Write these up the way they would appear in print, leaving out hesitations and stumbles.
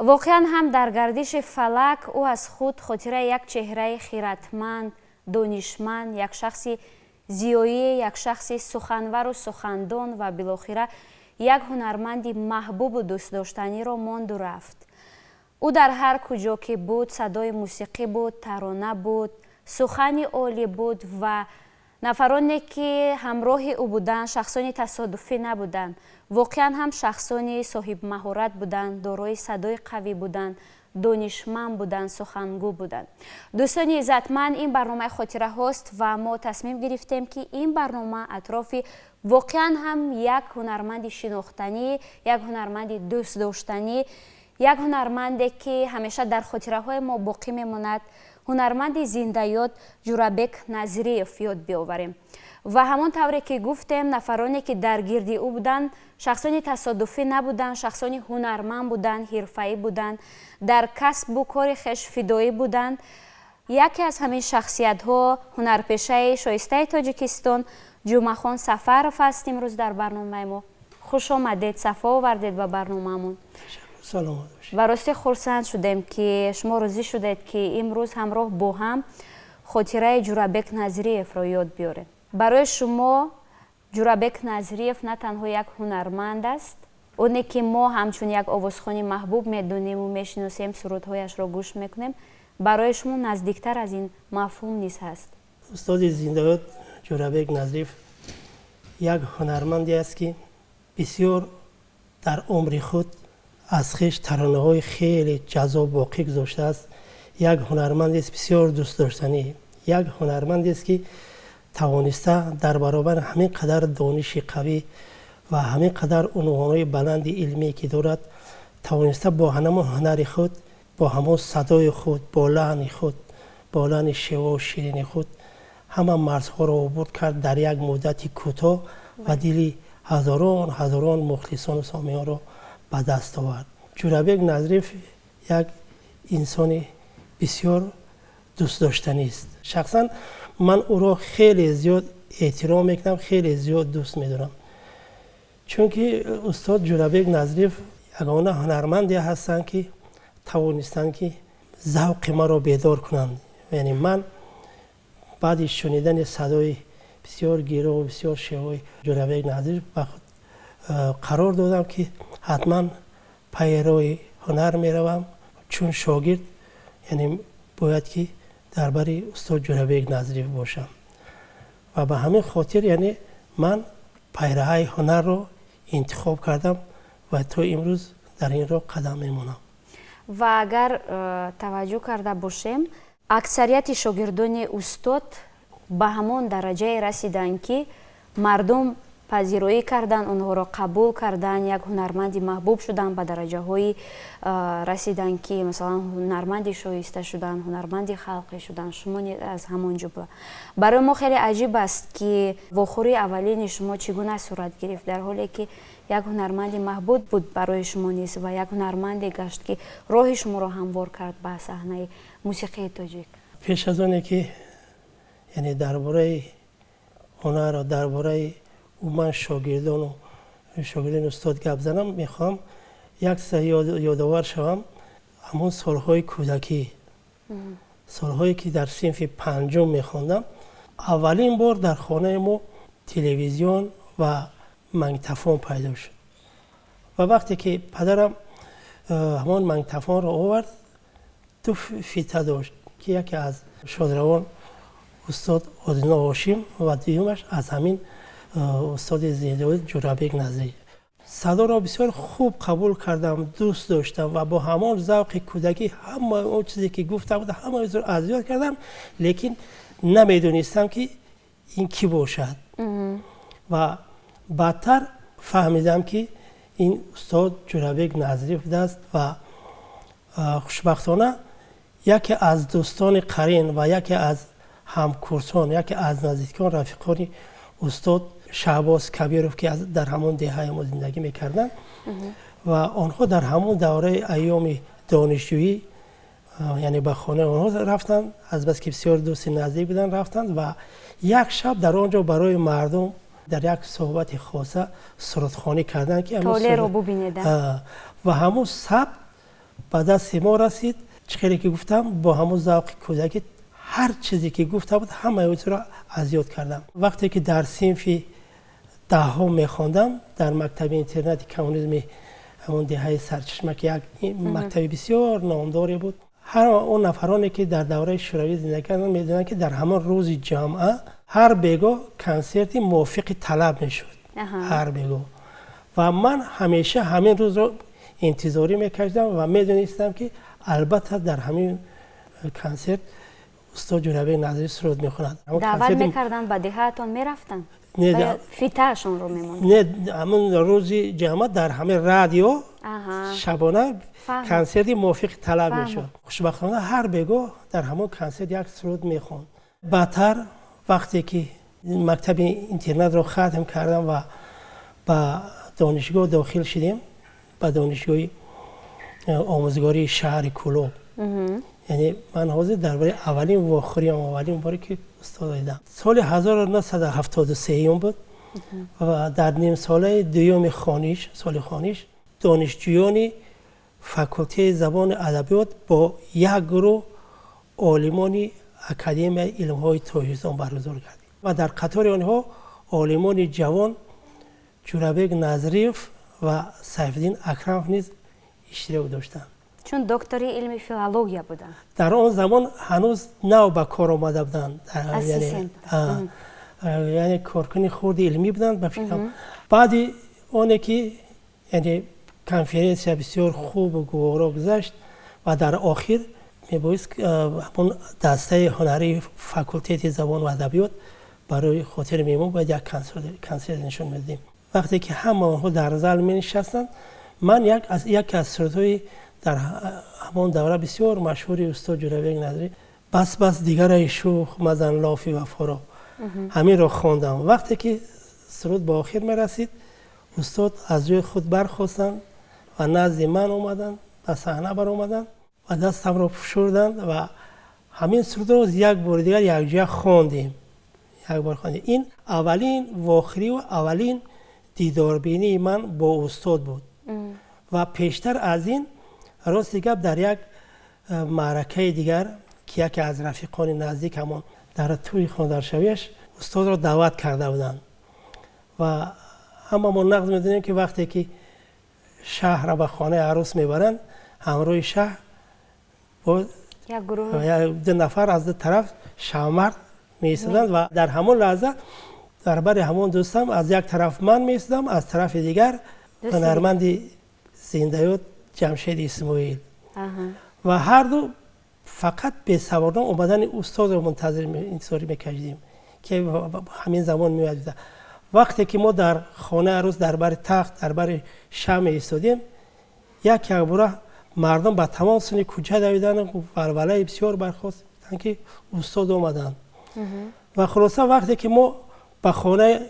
واقعا هم در گردش فلک او از خود خاطره یک چهره خیرتمند، دانشمند، یک شخص زیایی، یک شخص سخنور و سخندان و بالاخره یک هنرمند محبوب و دوست داشتنی را ماند و رفت. او در هر کجا که بود صدای موسیقی بود، ترانه بود، سخن عالی بود و نفرانی که همراه او بودند شخصانی تصادفی نبودند. واقعا هم شخصانی صاحب مهارت بودند، دارای صدای قوی بودند، دانشمند بودند، سخنگو بودند. دوستان عزتمند، این برنامه خاطره هاست و ما تصمیم گرفتیم که این برنامه اطراف واقعا هم یک هنرمند شناختنی، یک هنرمند دوست داشتنی، یک هنرمندی که همیشه در خاطره های ما باقی میماند، هنرمند زنده یاد جورابک نظریف یاد بیاوریم. و همون طوری که گفتیم نفرانی که در گرد او بودند شخصانی تصادفی نبودند، شخصانی هنرمند بودند، حرفه‌ای بودند، در کسب و کار خویش فدایی بودند. یکی از همین شخصیت ها هنرپیشه شایسته تاجیکستان جمعه خان سفرف است. امروز در برنامه ما خوش آمدید، صفا آوردید به برنامه‌مون. سلام. و راستی خرسند شدیم که شما راضی شدید که امروز همراه با هم خاطره جورابک نظریف را یاد بیاریم. برای شما جورابک نظریف نه تنها یک هنرمند است، اونی که ما همچون یک آوازخوان محبوب میدونیم و میشناسیم، سرودهایش را گوش میکنیم، برای شما نزدیکتر از این مفهوم نیست هست. استاد زنده جورابک نظریف یک هنرمندی است که بسیار در عمر خود از خویش ترانه‌های خیلی جذاب باقی گذاشته است. یک هنرمند است بسیار دوست داشتنی، یک هنرمند است که توانسته در برابر همین قدر دانش قوی و همین قدر عنوان‌های بلند علمی که دارد توانسته با همه هنر خود، با همه صدای خود، با لحن خود بالان شیوا و شیرین خود همه مرزها را عبور کرد در یک مدت کوتاه و دل هزاران مخلصان و سامیان را به دست آورد. جورابک نظریف یک انسان بسیار دوست داشتنی است. شخصا من او را خیلی زیاد احترام میکنم، خیلی زیاد دوست میدارم، چون که استاد جورابک نظریف یگانه هنرمندی هستند که توانستند که ذوق ما را بیدار کنند. یعنی من بعد شنیدن صدای بسیار گیرا و بسیار شیوای جورابک نظریف قرار دادم که حتما پیروی هنر میروم، چون شاگرد یعنی باید که درباره استاد جورابک نظریف باشم و به همین خاطر یعنی من پیروی هنر رو انتخاب کردم و تا امروز در این راه قدم میمونم. و اگر توجه کرده باشیم اکثریت شاگردان استاد به همون درجه رسیدن که مردم پذیرایی کردن، اونها را قبول کردن، یک هنرمندی محبوب شدن، به درجه های رسیدن که مثلا هنرمندی شایسته شدن، هنرمندی خلقی شدن. شما از همون جمله برای ما خیلی عجیب است که واخوری اولین شما چگونه صورت گرفت، در حالی که یک هنرمندی محبوب بود برای شما نیست و یک هنرمندی گشت که راه شما را هموار کرد به صحنه موسیقی تاجیک. پیش از آنه که یعنی درباره هنر و درباره من شاگردان استاد گپ زنم، میخوام یک یادآور شوم همون سالهای کودکی، سالهایی که در صنف پنجم میخوندم. اولین بار در خانه ما تلویزیون و مگنتوفون پیدا شد و وقتی که پدرم همون مگنتوفون را آورد، دو فیته داشت که یکی از شادروان استاد آدینا هاشم و دیومش از همین استاد زینداوی جورابک نظریف. صدا را بسیار خوب قبول کردم، دوست داشتم و با همان ذوق کودکی همه اون چیزی که گفته بود همه چیز را از یاد کردم، لیکن نمیدونستم که این کی باشد. و بعدتر فهمیدم که این استاد جورابک نظریف است و خوشبختانه یکی از دوستان قرین و یکی از همکورسان، یکی از نزدیکان رفیقان استاد شهباز کبیروف که در همون دهه ما زندگی میکردن و آنها در همون دوره ایام دانشجویی یعنی به خانه آنها رفتن، از بس که بسیار دوست نزدیک بودن رفتند و یک شب در آنجا برای مردم در یک صحبت خاصه سرودخوانی کردن که توله رو ببینیدن و همون شب به دست ما رسید. چیزی که گفتم با همون ذوق کودکی هر چیزی که گفته بود همه اونا را از یاد کردم. وقتی که در صنف دهم میخواندم در مکتب اینترنت کمونیسم همون دهه سرچشمه که یک مکتب بسیار نامداری بود، هر اون نفرانی که در دوره شوروی زندگی کردن میدونن که در همون روز جمعه هر بیگاه کنسرتی موافق طلب میشد. هر بیگاه و من همیشه همین روز رو انتظاری میکردم و میدونستم که البته در همین کنسرت استاد جورابک نظریف سرود میخوند. دعوت میکردن به دههاتون میرفتن؟ نه فیتهشون رو میموند؟ نه، همون روز جمعه در همه رادیو شبانه کنسرتی موافق طلب میشد. خوشبختانه هر بیگاه در همون کنسرت یک سرود میخوند. بعدتر وقتی که مکتب اینترنت رو ختم کردم و با دانشگاه داخل شدیم، با دانشگاه آموزگاری شهر کلوب. یعنی من حاضر درباره اولین واخوریم، اولین باری که استاد دیدم سال 1973 بود و در نیم ساله دوم خانیش، سال خانیش، دانشجویان فاکولته زبان ادبیات با یک گروه عالمان اکادمی علم‌های تاجیکستان برگزار کردیم و در قطار آنها عالمان جوان جورابک نظریف و سیفالدین اکرمov نیز اشتراک داشتند. چون دکتری علم فیلولوژیا بودن. در آن زمان هنوز نو به کار آمده بودند، یعنی کارکنی خود علمی بودند به فکرم. بعد اونه که یعنی کنفرانس بسیار خوب و گوارا گذشت و در آخر میبایست همون دسته هنری فاکولته زبان و ادبیات برای خاطر میمون باید یک کنسرت نشون میدیم. وقتی که همه آنها در زال می نشستند، من یک از سرودهای در همون دوره بسیار مشهوری استاد جورابک نظریف بس دیگر شوخ مزن لافی وفا را همین را خواندم. وقتی که سرود به آخر می رسید استاد از جای خود برخاستند و نزد من اومدن، به صحنه بر اومدن و دستم را فشردند و همین سرود رو یک بار دیگر یک جا خواندیم. این اولین واخری و اولین دیداربینی من با استاد بود. و پیشتر از این راستی گپ در یک معرکه دیگر که یکی از رفیقان نزدیک همون در توی خاندرشویش استاد را دعوت کرده بودند و اما ما نقض میدونیم که وقتی که شهر را به خانه عروس میبرند همراه شهر با یک گروه دو نفر از دو طرف شهرمرد میایستادند و در همون لحظه در بر همون دوستم از یک طرف من میایستادم، از طرف دیگر هنرمند زنده‌یاد جمشید اسماعیل و هر دو فقط به سواران اومدن استاد رو انتظاری میکشیدیم که همین زمان میاد. وقتی که ما در خانه عروس در بر تخت در بر شمع ایستادیم یک باره مردم با تمام سن کوچه دویدن و ولوله بسیار برخاست که استاد اومدن و خلاصه وقتی که ما به خانه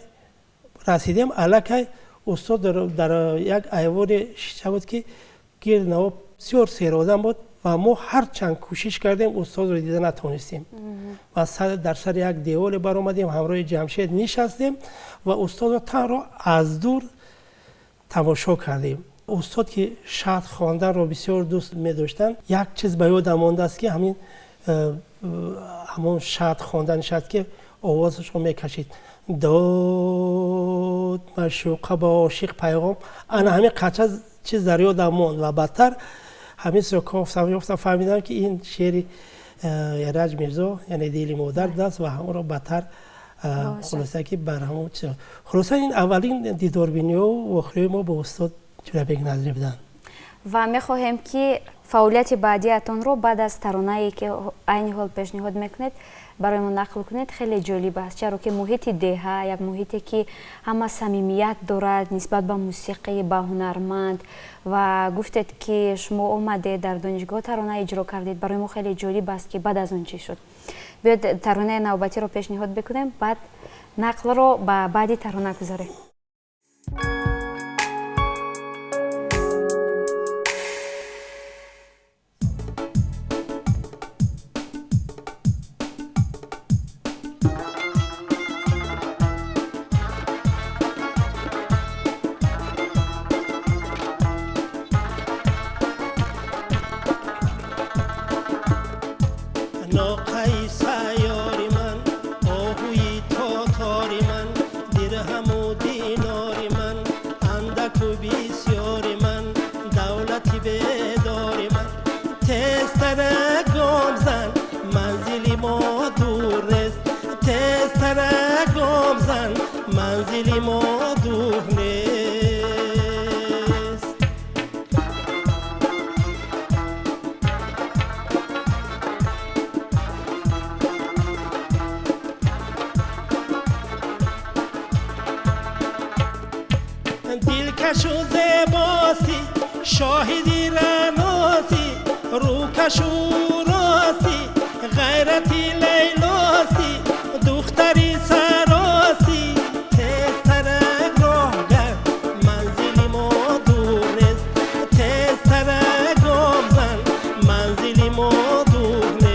رسیدیم الکی استاد در یک ایوان شیشه بود که گرد نواب بسیار سیر آدم بود و ما هر چند کوشش کردیم استاد رو دیده نتونستیم و در سر یک دیوال بر اومدیم همراه جمشید نشستیم و استاد رو تنها از دور تماشا کردیم. استاد که شعر خواندن رو بسیار دوست می داشتن. یک چیز به یادم مانده است که همون شعر خواندن شد که آوازش رو میکشید داد مشوقه با عاشق پیغام. انا همین قطعه چیز در یادم ماند و بدتر همین سو گفتم فهمیدم که این شعر ایرج میرزا یعنی دیل مادر دست و همون رو بدتر خلاصه که بر همون چیز. خلاصه این اولین دیداربینی و واخری ما با استاد جورابک نظری بودن و میخواهیم که فعالیت بعدی اتون رو بعد از ترانه‌ای که عین حال پیشنهاد میکنید برای ما نقل کنید. خیلی جالب است چرا که محیط دهه یک محیطی که همه صمیمیت دارد نسبت به موسیقی به هنرمند و گفتید که شما اومده در دانشگاه ترانه اجرا کردید. برای ما خیلی جالب است که بعد از اون چی شد. بیاید ترانه نوبتی رو پیشنهاد بکنیم بعد نقل رو به بعدی ترانه گذاریم. ناقه سیاری من آهوی تاتاری من درهم و دیناری من اندک و بسیاری من دولتی بیداری من تستر گام زن منزلی ما دور نیست تستر گام زن منزلی ما دور نیست. دلکش و زباسی شاهدی رناسی روکش و راسی غیرتی لیلاسی دختری سراسی تسترک راه گر منزلی ما دور نیست تسترک گام زن منزلی ما دور نیست.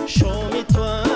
شام تو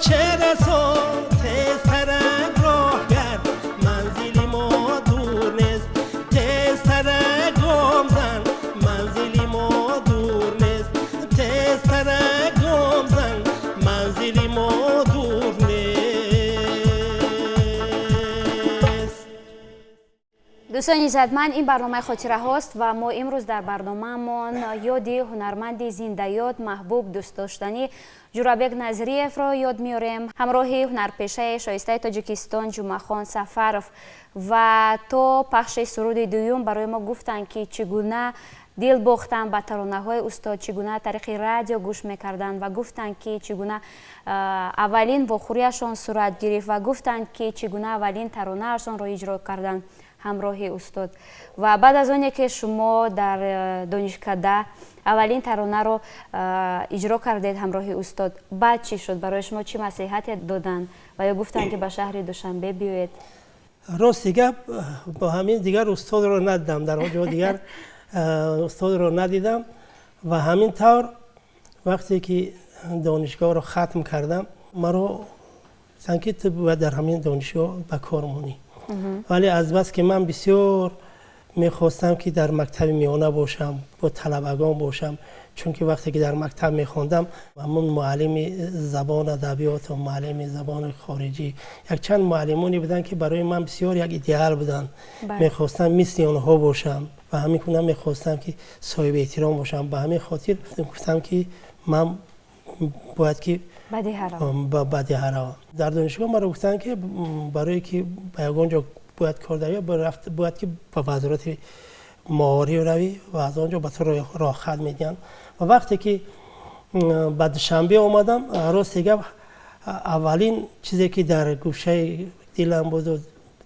چه رسون تیزترک راه گرد منزلی ما دور نیست تیزترک گم زن منزلی ما دور نیست تیزترک گم زن منزلی ما دور نیست. دوستان عزتمند این برنامه خاطره هاست و ما امروز در برنامه‌مان یادی هنرمند زنده محبوب دوست داشتنی جورابک نظریف را یاد میاریم همراه هنرپیشه شایسته تاجیکستان جمعهخان سفرов و تو پخش سرود دوم برای ما گفتن که چگونه دل باختن به ترانه‌های استاد چگونه طریق رادیو گوش میکردن و گفتن که چگونه اولین واخوریشان صورت گرفت و گفتن که چگونه اولین ترانه‌شان را اجرا کردن همراه استاد و بعد از آنی که شما در دانشکده اولین ترانه رو اجرا کردید همراه استاد بعد چی شد؟ برای شما چی نصیحت دادن و یا گفتن که به شهر دوشنبه بیایید؟ راست دیگه با همین دیگر استاد رو ندیدم در اونجا دیگر استاد رو ندیدم و همین طور وقتی که دانشگاه رو ختم کردم ما رو سنکی تو باید در همین دانشگاه به کار مونی ولی از بس که من بسیار میخواستم که در مکتب میانه باشم با طلبگان باشم چون که وقتی که در مکتب میخوندم همون معلم زبان ادبیات و معلم زبان خارجی یک چند معلمانی بودن که برای من بسیار یک ایدئال بودن میخواستم مثل اونها باشم و همین کنم میخواستم که صاحب احترام باشم به همین خاطر گفتم که من باید که بدیهه روم در دانشگاه ما رو گفتن که برای که به اونجا باید کار داری باید که به وزارت معارف روی و از آنجا به تو راه خط میدن و وقتی که بعد شنبه آمدم راست دیگه اولین چیزی که در گوشه دلم بود و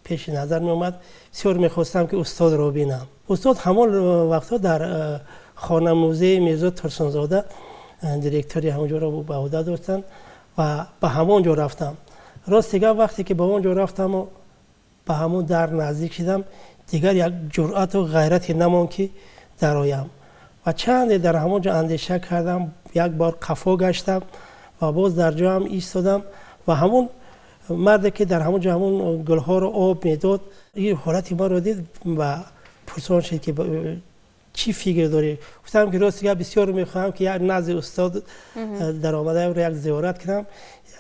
پیش نظر می اومد بسیار میخواستم که استاد رو ببینم. استاد همون وقتا در خانه موزه میرزا ترسانزاده دیرکتوری همونجا رو به عهده داشتن و به همونجا رفتم. راست دیگه وقتی که به اونجا رفتم و به همون در نزدیک شدم دیگر یک جرأت و غیرت نمون که درایم و چند در همونجا اندیشه کردم یک بار قفا گشتم و باز در جا هم ایستادم و همون مردی که در همونجا همون گلها رو آب میداد این حالتی ما رو دید و پرسان شد که چی فکر داری؟ گفتم که راست بسیار میخواهم که یک نزد استاد در آمده رو یک زیارت کنم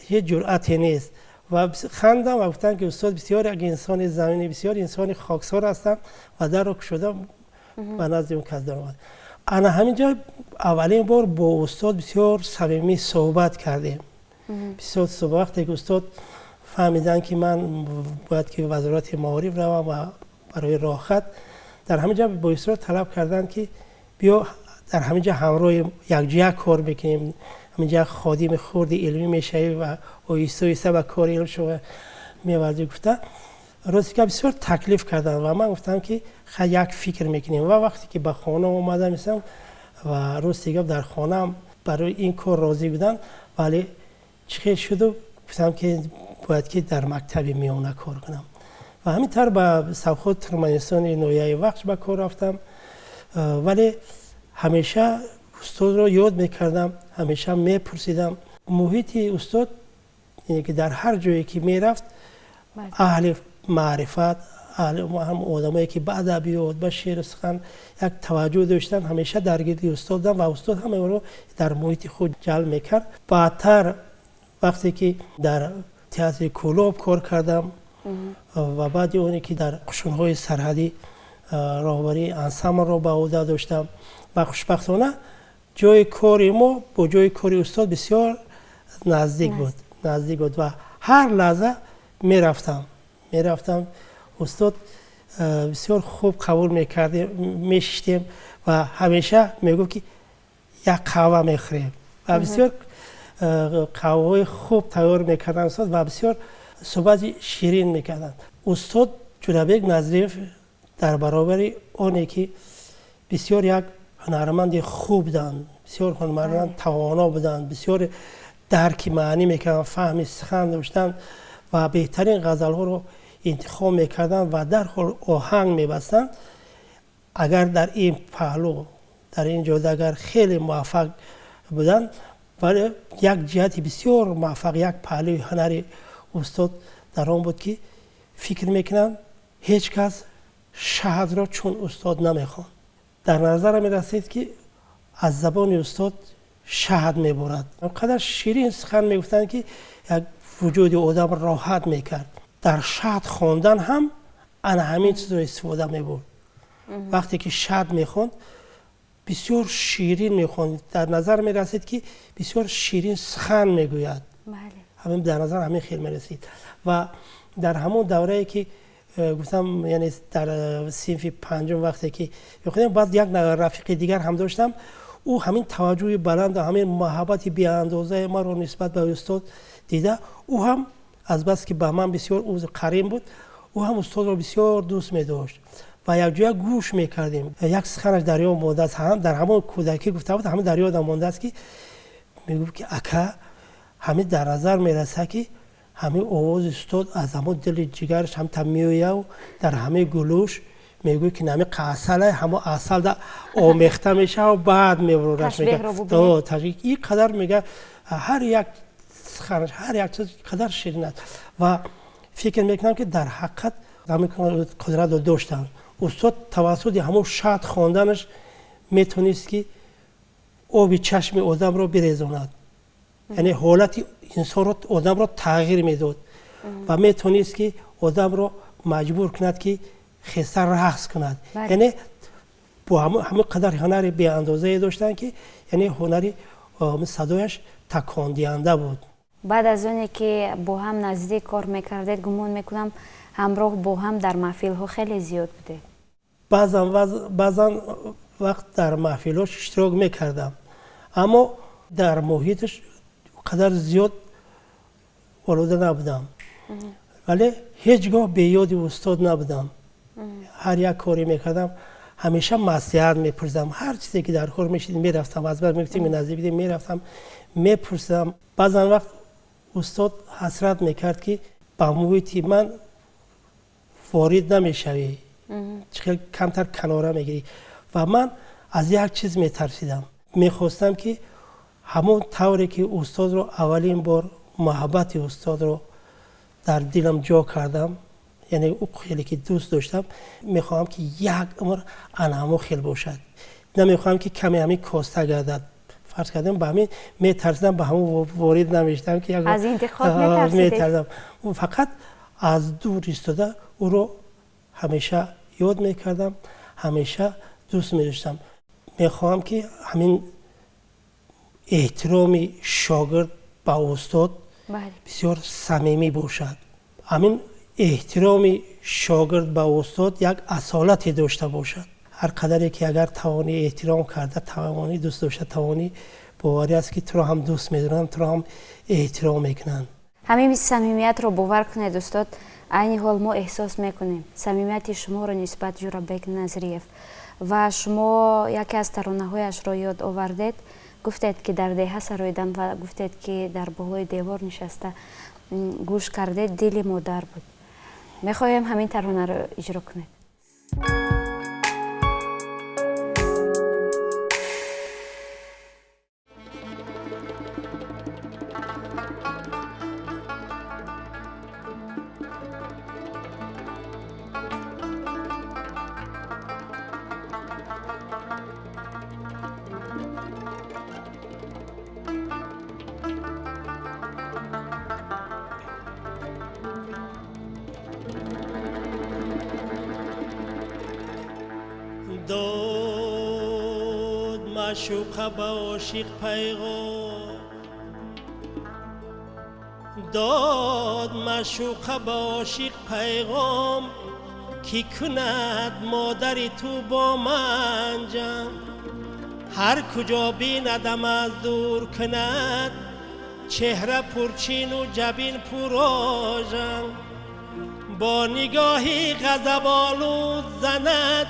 هیچ جرأتی نیست و خندم و گفتم که استاد بسیار یک انسان زمینی بسیار انسان خاکسار هستم و در رو شدم و نزد اون کس در آمد. انا همینجا اولین بار با استاد بسیار صمیمی صحبت کردیم. بسیار صحبت که استاد فهمیدن که من باید که وزارت معارف روم و برای راه خط در همینجا با اصرار طلب کردن که بیا در همینجا همراه یک کار بکنیم همینجا خادم خرد علمی میشه و ایسته به کار علم شما میوردی. گفتن راستی که بسیار تکلیف کردن و من گفتم که یک فکر میکنیم و وقتی که به خانه اومدم میسم و راستی که در خانه برای این کار راضی بودن ولی چه شد و گفتم که باید که در مکتب میانه کار کنم و همینطور به سوخود ترکمنستان نویه وقت به کار رفتم ولی همیشه استاد رو یاد میکردم همیشه میپرسیدم محیط استاد یعنی که در هر جایی که میرفت اهل معرفت هم آدمایی که به ادبیات به شعر سخن یک توجه داشتن همیشه درگیری استاد بودن و استاد هم رو در محیط خود جلب میکرد. بعدتر وقتی که در تئاتر کلوب کار کردم و بعد اونی که در قشون‌های سرحدی راهبری انسمبل رو به عهده داشتم و خوشبختانه جای کاری ما با جای کاری استاد بسیار نزدیک بود و هر لحظه میرفتم استاد بسیار خوب قبول میکردیم میشتیم و همیشه میگفت که یک قهوه میخوریم و بسیار قهوه خوب تیار میکردن استاد و بسیار صحبت شیرین میکردن. استاد جورابک نظریف در برابر اونی که بسیار یک هنرمند خوب بودن بسیار هنرمند توانا بودن بسیار درک معنی میکردن فهم سخن داشتن و بهترین غزل ها رو انتخاب میکردن و در حال آهنگ میبستن. اگر در این پهلو در این جاده اگر خیلی موفق بودن ولی یک جهت بسیار موفق، یک پهلوی هنر استاد در آن بود که فکر میکنم هیچ کس شهد را چون استاد نمیخواند. در نظر می رسید که از زبان استاد شهد میبرد. اونقدر شیرین سخن میگفتند که یک وجود آدم راحت میکرد. در شهد خواندن هم انا همین چیز رو استفاده میبرد. وقتی که شهد میخوند بسیار شیرین میخوند. در نظر می رسید که بسیار شیرین سخن میگوید. همین در نظر همین خیلی میرسید. و در همون دوره که گفتم، یعنی در صنف پنجم وقتی که میخوندم، بعد یک رفیق دیگر هم داشتم، او همین توجه بلند و همین محبت بی اندازه ما رو نسبت به استاد دیده. او هم از بس که به من بسیار او قریب بود، او هم استاد رو بسیار دوست می داشت و یک جای گوش میکردیم. یک سخنش در یاد مانده است، هم در همون کودکی گفته بود، همین در یادم مانده است که میگفت که اکا همین در نظر میرسه که همین آواز استاد از همون دل جگرش هم تمیویه و در همه گلوش میگوی که نمی قاصله همون اصل در آمیخته میشه و بعد میبرورش میگه تشبیه. این قدر میگه هر یک سخنش، هر یک چیز قدر شیرین است و فکر میکنم که در حقیقت همین قدرت رو داشتن. استاد توسط همون شعر خواندنش میتونست که آبی چشم آدم رو بریزاند، یعنی حالت انسان رو، آدم رو تغییر میداد و میتونست که آدم رو مجبور کند که خسته رقص کند. یعنی با همه قدر هنر بی اندازه داشتن که یعنی هنری صدایش تکان دهنده بود. بعد از اونی که با هم نزدیک کار میکردید، گمان میکنم همراه با هم در محفل ها خیلی زیاد بوده. بعضا وقت در محفل هاش اشتراک میکردم، اما در محیطش قدر زیاد آلوده نبودم، ولی هیچگاه به یاد استاد نبودم. هر یک کاری میکردم همیشه مصلحت میپرسیدم، هر چیزی که در کار میشید میرفتم، از بر میگفتیم نزدیک بیدیم میرفتم میپرسیدم. بعضا وقت استاد حسرت میکرد که با محیط من وارد نمیشوی، چقدر کمتر کناره میگیری و من از یک چیز میترسیدم. میخواستم که همون طوری که استاد رو اولین بار محبت استاد رو در دلم جا کردم، یعنی او خیلی که دوست داشتم، میخوام که یک عمر انامو خیلی باشد، نمیخوام که کمی همین کاسته گردد. فرض کردم به همین میترسیدم، به همون وارد نمیشتم که از انتخاب میترسیدم. فقط از دور ایستاده او رو همیشه یاد میکردم، همیشه دوست میداشتم. میخوام که همین احترام شاگرد با استاد بسیار صمیمی باشد. همین احترام شاگرد با استاد یک اصالتی داشته باشد. هر قدری که اگر توانی احترام کرده، توانی دوست داشته، توانی باوری است که تو را هم دوست میدارن، تو را هم احترام میکنن. همین صمیمیت رو باور کنید استاد، عین حال ما احساس میکنیم صمیمیت شما رو نسبت جورابک نظریف و شما یکی از ترانه‌هایش رو یاد آوردید، گفتید که در دهه سراییدم و گفتید که در بالای دیوار نشسته گوش کردید، دل مادر بود. میخوایم همین ترانه رو اجرا کنید. داد معشوقه با عاشق پیغام، داد معشوقه با عاشق پیغام، کی کند مادر تو با من جمع، هر کجا بیندم از دور کند، چهره پرچین و جبین پرآژن، با نگاهی غضب‌آلود زند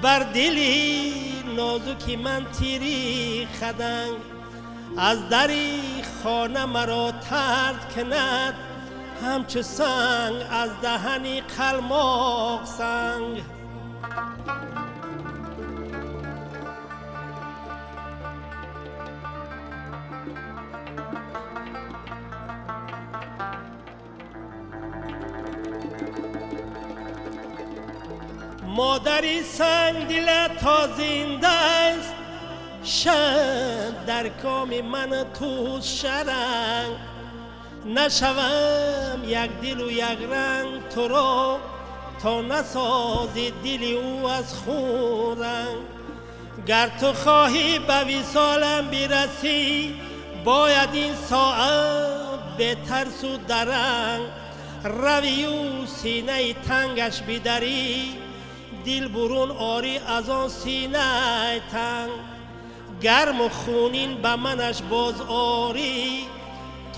بر دلی نازکی من تیری خدنگ، از دری خانه مرا طرد کند، همچو سنگ از دهنی قلماق سنگ. مادری سنگ دل تا زنده است، شد در کام من تو شرنگ. نشوم یک دل و یک رنگ تو را، تا نسازی دل او از خورنگ. گر تو خواهی به وصالم برسی، باید این ساعت به ترس و درنگ روی و سینه تنگش بدری، دل برون آری از آن سینه تنگ. گرم و خونین به منش باز آری،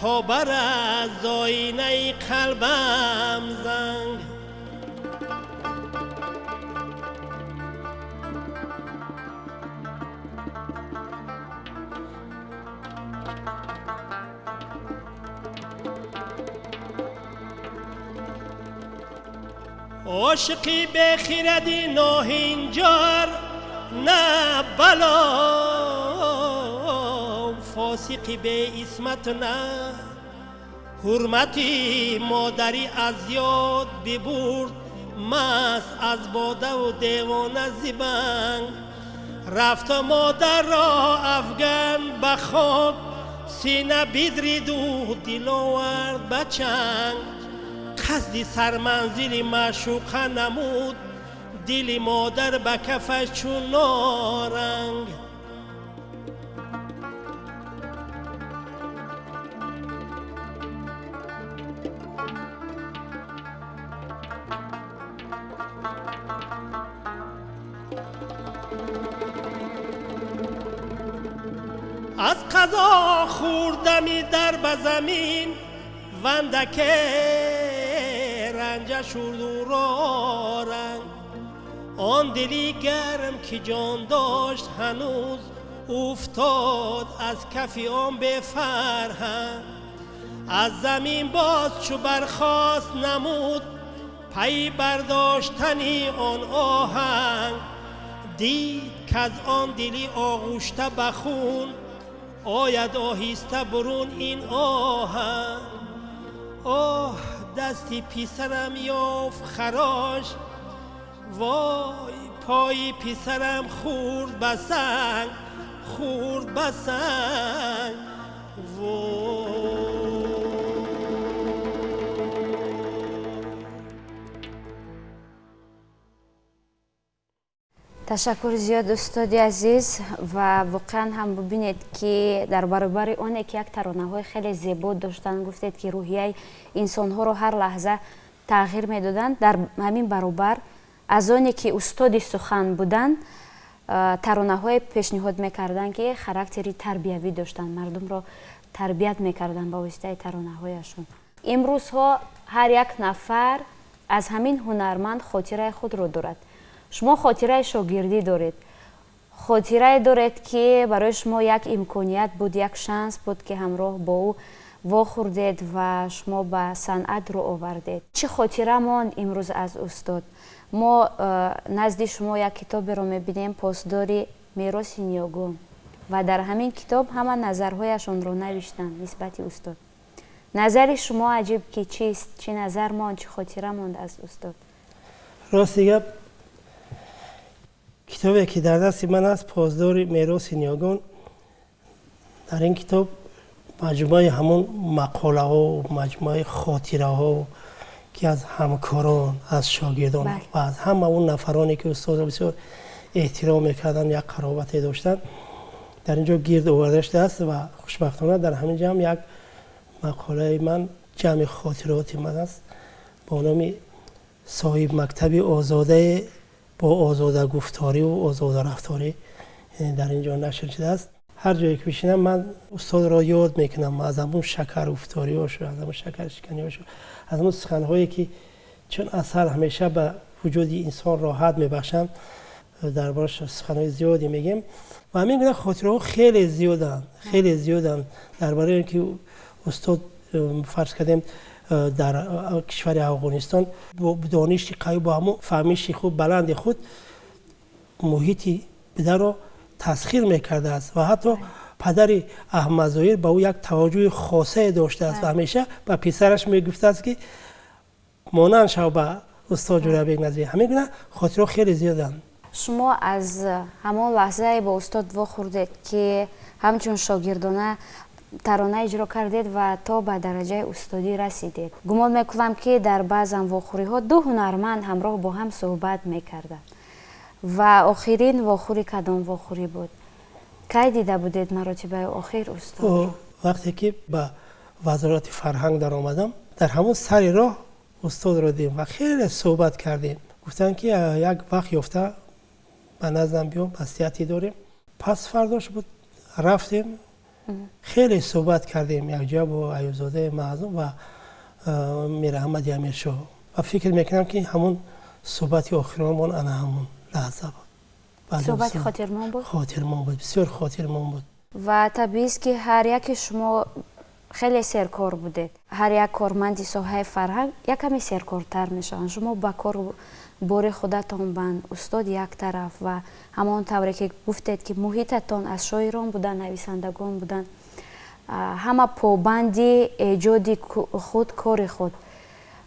تا بر از آینه قلبم زنگ. عاشقی به خردی ناهنجار، نه بلا فاسقی به اسمت، نه حرمتی مادری از یاد ببرد، مست از باده و دیوانه زبنگ. رفت مادر را افغان به خاک، سینه بدرید و دل آورد به چنگ. قصد سرمنزل معشوقه نمود، دل مادر به کفش چون نارنگ. از قضا خوردمی در به زمین، وندکه رنج شد و را رنگ. آن دلی گرم که جان داشت هنوز، افتاد از کف آن به فرهنگ. از زمین باز چو برخاست نمود، پی برداشتنی آن آهنگ. دید که از آن دلی آغوشته به خون، آید آهسته برون این آهنگ. آه دستی پسرم یافت خراش، وای پای پسرم خورد به سنگ، خورد به سنگ. تشکر زیاد استادی عزیز. و واقعا هم ببینید که در برابر آنه که یک ترانه‌های خیلی زیبا داشتن، گفتید که روحیه انسان‌ها رو هر لحظه تغییر میدادند. در همین برابر از آنی که استادی سخن بودن، ترانه‌های پیشنهاد میکردن که خاراکتری تربیوی داشتن، مردم رو تربیت میکردن با واسطه ترانه‌هایشون. امروزها هر یک نفر از همین هنرمند خاطره خود رو دارد. شما خاطره شاگردی دارید، خاطره دارید که برای شما یک امکانیت بود، یک شانس بود که همراه با او واخوردید و شما به صنعت رو آوردید. چه خاطره ماند امروز از استاد؟ ما نزد شما یک کتاب رو میبینیم، پاسداری میراث نیاگون، و در همین کتاب همه نظرهایشون رو نوشتن نسبت استاد. نظر شما عجیب که چیست؟ چه نظر ماند، چه خاطره ماند از استاد؟ راستی کتابی که در دست من است، پاسدار میراث نیاگون. در این کتاب مجموعه همون مقاله ها و مجموعه خاطره ها که از همکاران، از شاگردان و از همه اون نفرانی که استاد را بسیار احترام میکردن، یک قرابتی داشتن، در اینجا گرد آورده است. و خوشبختانه در همین جمع یک مقاله من، جمع خاطرات من است با نام صاحب مکتب آزاده با آزاده گفتاری و آزاده رفتاری، در اینجا نشر شده است. هر جایی که بشینم من استاد را یاد میکنم، از همون شکر افتاری هاشو، از همون شکر شکنی هاشو، از همون سخنهایی که چون اثر همیشه به وجود انسان راحت میبخشن، دربارش سخنهای زیادی میگیم. و همین گونه خاطره ها خیلی زیادن درباره اینکه استاد فرض کردیم در کشور افغانستان با دانش قوی، با همون فهمیش خوب بلند خود، محیط پدر را تسخیر میکرده است و حتی پدر احمد ظاهر به او یک توجه خاصه داشته است و همیشه به پسرش میگفته است که مانند شو به استاد جورابک نظری همین گونه خاطره خیلی زیادن. شما از همان لحظه با استاد واخوردید که همچون شاگردانه ترانه اجرا کردید و تا به درجه استادی رسیدید. گمان میکنم که در بعض واخوری ها دو هنرمند همراه با هم صحبت میکردند و آخرین واخوری کدام واخوری بود؟ کی دیده بودید مراتب آخر استاد؟ وقتی که به وزارت فرهنگ در آمدم در همون سر راه استاد رو دیدم و خیلی صحبت کردیم. گفتن که یک وقت یافته به نزدم بیام وصیتی داریم. پس فرداش بود رفتیم خیلی صحبت کردیم یک جا با ایوب‌زاده معظم و میر احمد امیرشاه و فکر میکنم که همون صحبتی آخرمون انا همون لحظه بود. صحبت خاطرمان بود؟ خاطرمان بود، بسیار خاطرمان بود. و طبیعی است که هر یک شما خیلی سرکار بودید. هر یک کارمند ساحه فرهنگ یک کمی سرکارتر میشن. شما با کار بار خودتان بند استاد یک طرف و همان طوری که گفتید که محیطتان از شاعران بودن، نویسندگان بودن، همه پابندی ایجاد خود کار خود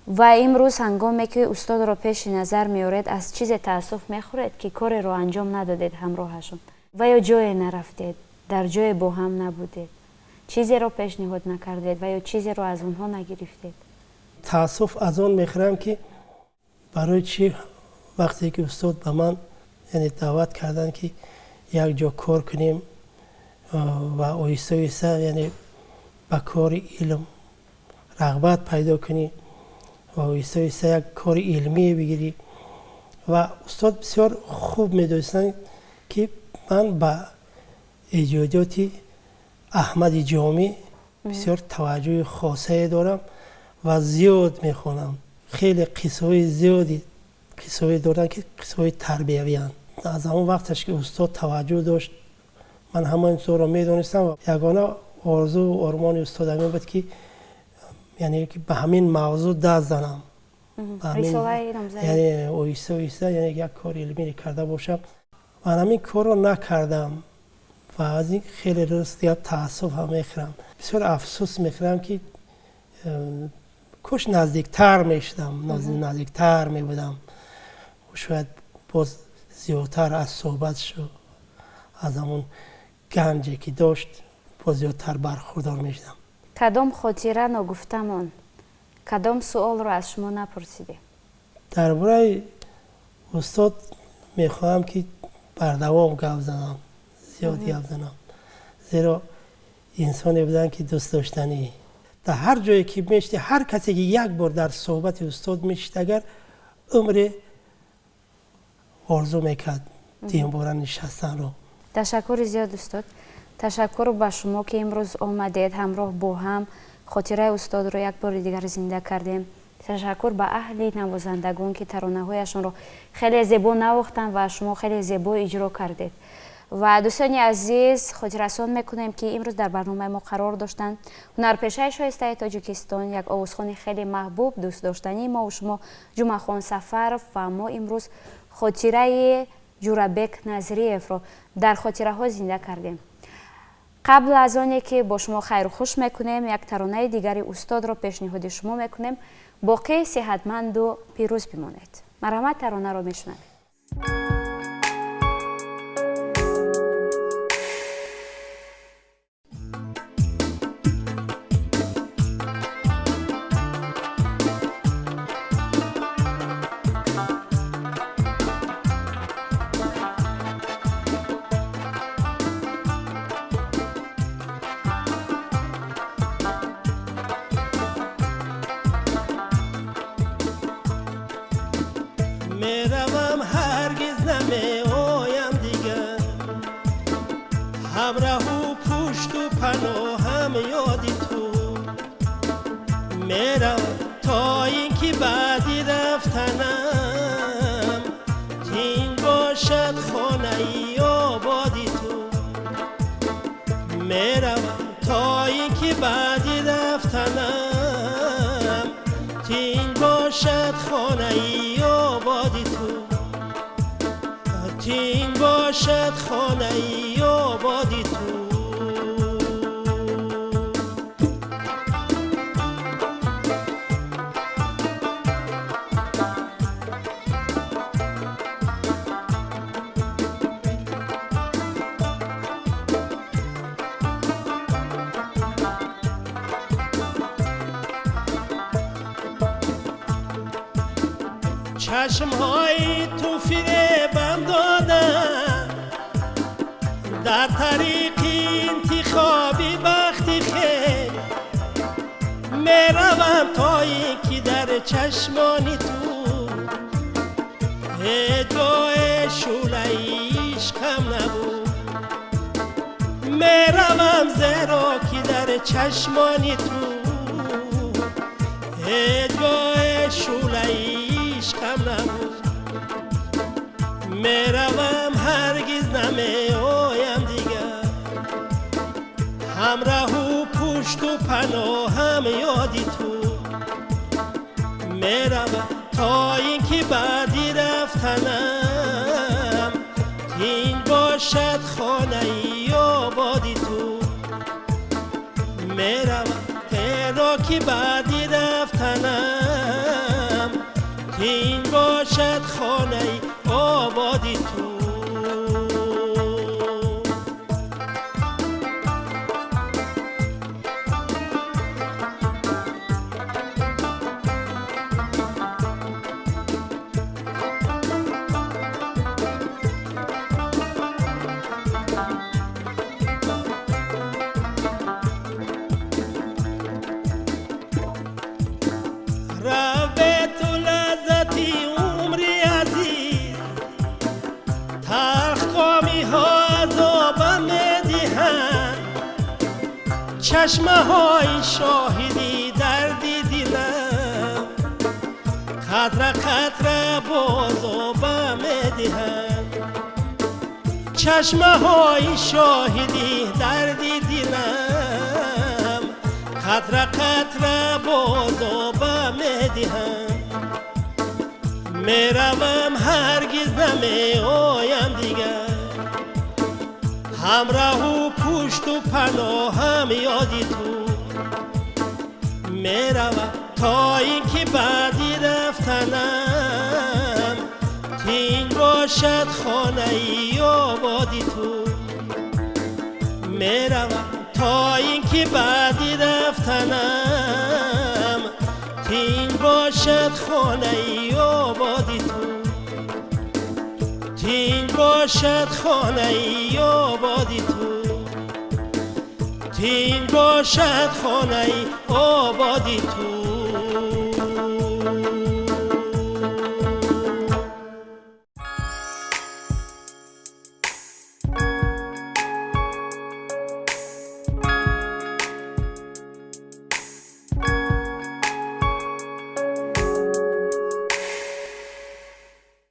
و امروز هنگامی که استاد را پیش نظر میارید از چیز تاسف میخورید که کار را انجام ندادید همراهشون و یا جای نرفتید، در جای با هم نبودید، چیزی را پیشنهاد نکردید و یا چیزی را از اونها نگرفتید. تاسف از اون میخورم که برای چی وقتی که استاد به من یعنی دعوت کردن که یک جا کار کنیم و آیسته آیسته یعنی به کار علم رغبت پیدا کنی و آیسته آیسته یک کار علمی بگیری و استاد بسیار خوب میدونستن که من به ایجادات احمد جامی بسیار توجه خاصه دارم و زیاد میخونم. خیلی قصه زیادی قصه دارن که قصه تربیوی هستند. از همون وقتش که استاد توجه داشت من همین طور رو میدونستم و یگانه آرزو و آرمان استاد همین بود که یعنی که به همین موضوع دست زنم. یعنی آیسته آیسته یعنی یک کار علمی کرده باشم و همین کار رو نکردم و از این خیلی راست یا تاسف هم میخورم. بسیار افسوس میخورم که کاش نزدیکتر میشدم، نزدیکتر میبودم و شاید باز زیادتر از صحبتش از همون گنجی که داشت باز زیادتر برخوردار میشدم. کدام خاطره نگفتمان، کدام سوال رو از شما نپرسیده؟ درباره استاد میخواهم که بردوام گپ زنم، زیاد گپ زنم، زیرا انسانی بودن که دوست داشتنی. در هر جایی که میشتی هر کسی که یک بار در صحبت استاد میشت اگر عمر آرزو میکرد دیم بارن نشستن رو. تشکر زیاد استاد. تشکر به شما که امروز آمدید همراه با هم خاطره استاد رو یک بار دیگر زنده کردیم. تشکر به اهل نوازندگان که ترانه هایشان رو خیلی زیبا نواختن و شما خیلی زیبا اجرا کردید. و دوستان عزیز خاطررسان میکنیم که امروز در برنامه ما قرار داشتن هنرپیشه شایسته تاجیکستان، یک آوازخوان خیلی محبوب دوست داشتنی ما و شما جمعه خان سفر و ما امروز خاطره جورابک نظریف رو در خاطره ها زنده کردیم. قبل از آنی که با شما خیر و خوش میکنیم یک ترانه دیگری استاد رو پیشنهاد شما میکنیم. باقی صحتمند و پیروز بمانید. مرحمت ترانه رو میشنوید. میروم هرگز نمیایم دیگر، همراه و پشت و پناهم یادی تو. میروم تا اینکه بعدی رفتنم تین باشد خانه آبادی تو. میروم تا اینکه بعدی رفتنم تین باشد خانه آبادی تو. تین باشد خانه آبادی تو. چشمهای تو فریبم دادن، در طریق انتخابی وقتی خیلی میروم تا اینکه در چشمانی تو جای شوله عشقم نبود. میروم زیرا که در چشمانی تو جای شوله عشقم نبود. میروم هرگز نمیایم دیگر، همراه و پشت و پناهم یادی تو. میروم تا اینکه بعدی رفتنم این باشد خانه ای آبادی تو. میروم تیرا که بعدی رفتنم این باشد خانه ای آبادی تو. رابط و لذتی عمری عزیز، تلخ کامی ها عذابم میدهند، چشمه های شاهدی دردی دلم، قطره قطره بازابم میدهند. چشمه های شاهدی دردی دلم، قطره قطره بازابم میدهند. میروم هرگز نمیایم دیگر، همراه و پشت و پناهم یادی تو. میروم تا اینکه بعدی رفتنم تین باشد خانه ای آبادی تو. میروم تا اینکه بعدی رفتنم تین باشد خانه ای آبادی تو. تین باشد خانه ای آبادی تو. تین باشد خانه ای آبادی تو.